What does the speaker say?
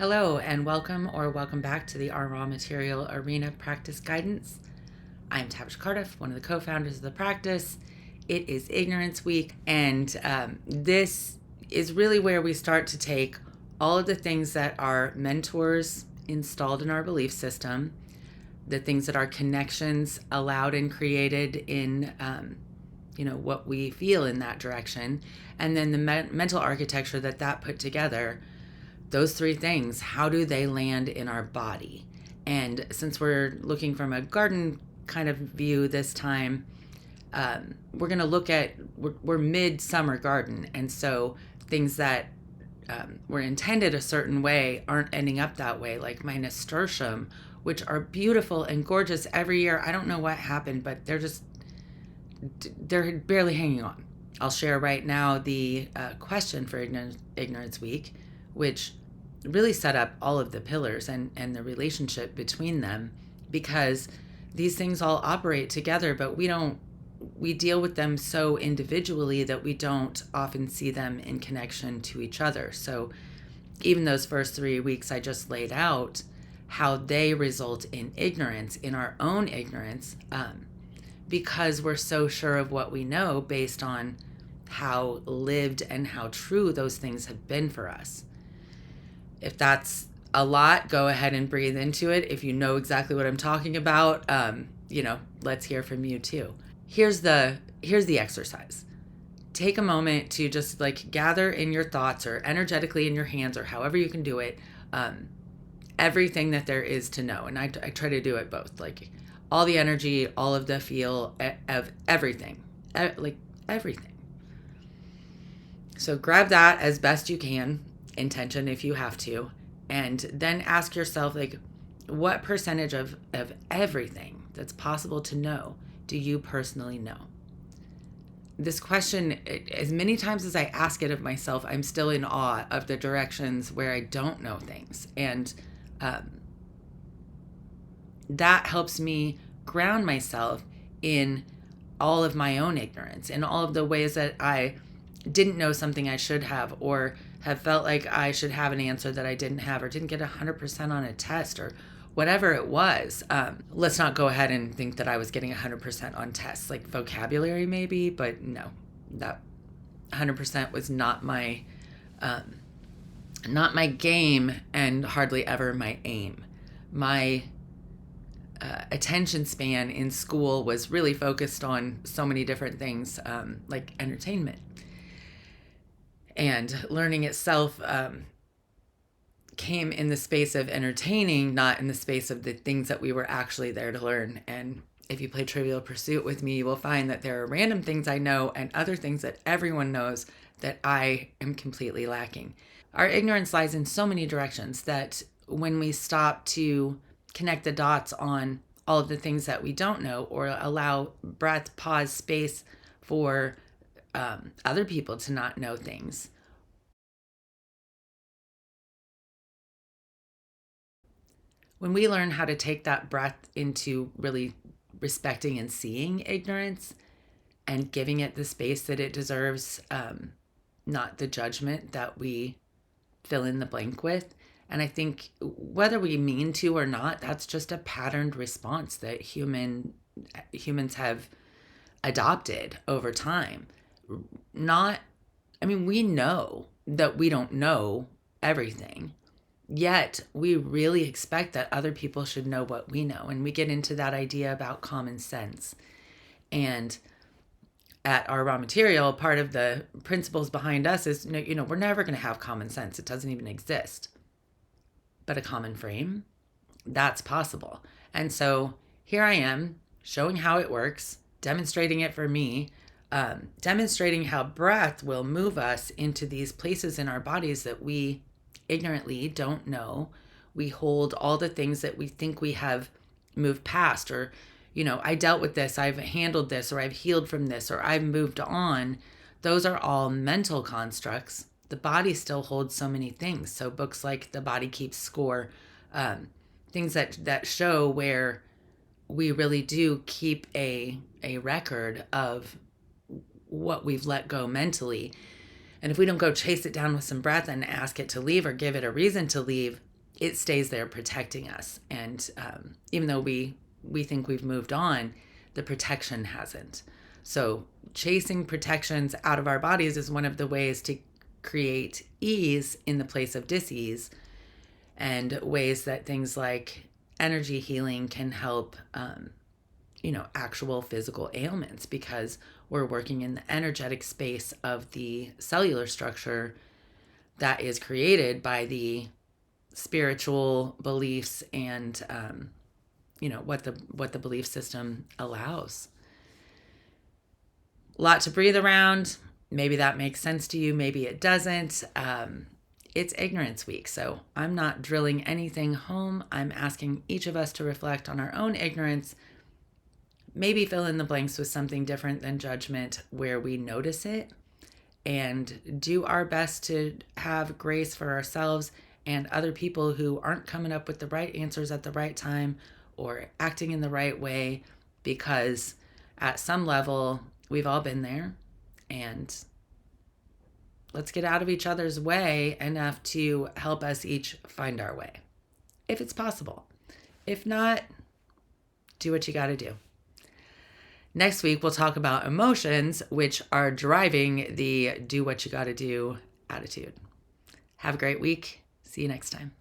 Hello, and welcome back to the Our Raw Material Arena Practice Guidance. I'm Tavish Cardiff, one of the co-founders of the practice. It is Ignorance Week, and this is really where we start to take all of the things that our mentors installed in our belief system, the things that our connections allowed and created in what we feel in that direction, and then the mental architecture that put together. Those three things, how do they land in our body? And since we're looking from a garden kind of view this time, we're going to look at, we're mid-summer garden. And so things that were intended a certain way aren't ending up that way, like my nasturtium, which are beautiful and gorgeous every year. I don't know what happened, but they're barely hanging on. I'll share right now the question for Ignorance Week, which really set up all of the pillars and the relationship between them, because these things all operate together, but we deal with them so individually that we don't often see them in connection to each other. So even those first 3 weeks I just laid out, how they result in ignorance, in our own ignorance, because we're so sure of what we know based on how lived and how true those things have been for us. If that's a lot, go ahead and breathe into it. If you know exactly what I'm talking about, let's hear from you too. Here's the exercise. Take a moment to just gather in your thoughts or energetically in your hands or however you can do it, everything that there is to know. And I try to do it both, all the energy, all of the feel of everything, everything. So grab that as best you can, intention if you have to, and then ask yourself, what percentage of everything that's possible to know do you personally know? This question, as many times as I ask it of myself, I'm still in awe of the directions where I don't know things. And that helps me ground myself in all of my own ignorance, in all of the ways that I didn't know something I should have, or have felt like I should have an answer that I didn't have, or didn't get 100% on a test, or whatever it was. Let's not go ahead and think that I was getting 100% on tests, like vocabulary maybe, but no, that 100% was not my game, and hardly ever my aim. My attention span in school was really focused on so many different things, like entertainment. And learning itself came in the space of entertaining, not in the space of the things that we were actually there to learn. And if you play Trivial Pursuit with me, you will find that there are random things I know and other things that everyone knows that I am completely lacking. Our ignorance lies in so many directions that when we stop to connect the dots on all of the things that we don't know, or allow breath, pause, space for other people to not know things. When we learn how to take that breath into really respecting and seeing ignorance and giving it the space that it deserves, not the judgment that we fill in the blank with. And I think whether we mean to or not, that's just a patterned response that humans have adopted over time. We know that we don't know everything, yet we really expect that other people should know what we know. And we get into that idea about common sense. And at Our Raw Material, part of the principles behind us is, we're never going to have common sense. It doesn't even exist. But a common frame, that's possible. And so here I am showing how it works, demonstrating it for me, demonstrating how breath will move us into these places in our bodies that we ignorantly don't know. We hold all the things that we think we have moved past, or, I dealt with this, I've handled this, or I've healed from this, or I've moved on. Those are all mental constructs. The body still holds so many things. So books like The Body Keeps Score, things that show where we really do keep a record of what we've let go mentally. And if we don't go chase it down with some breath and ask it to leave or give it a reason to leave, it stays there protecting us. And even though we think we've moved on, the protection hasn't. So chasing protections out of our bodies is one of the ways to create ease in the place of dis-ease, and ways that things like energy healing can help actual physical ailments, because we're working in the energetic space of the cellular structure that is created by the spiritual beliefs and what the belief system allows. A lot to breathe around. Maybe that makes sense to you, maybe it doesn't. It's Ignorance Week, so I'm not drilling anything home. I'm asking each of us to reflect on our own ignorance, maybe fill in the blanks with something different than judgment where we notice it, and do our best to have grace for ourselves and other people who aren't coming up with the right answers at the right time or acting in the right way, because at some level we've all been there. And let's get out of each other's way enough to help us each find our way, if it's possible. If not, do what you got to do. Next week, we'll talk about emotions, which are driving the do what you got to do attitude. Have a great week. See you next time.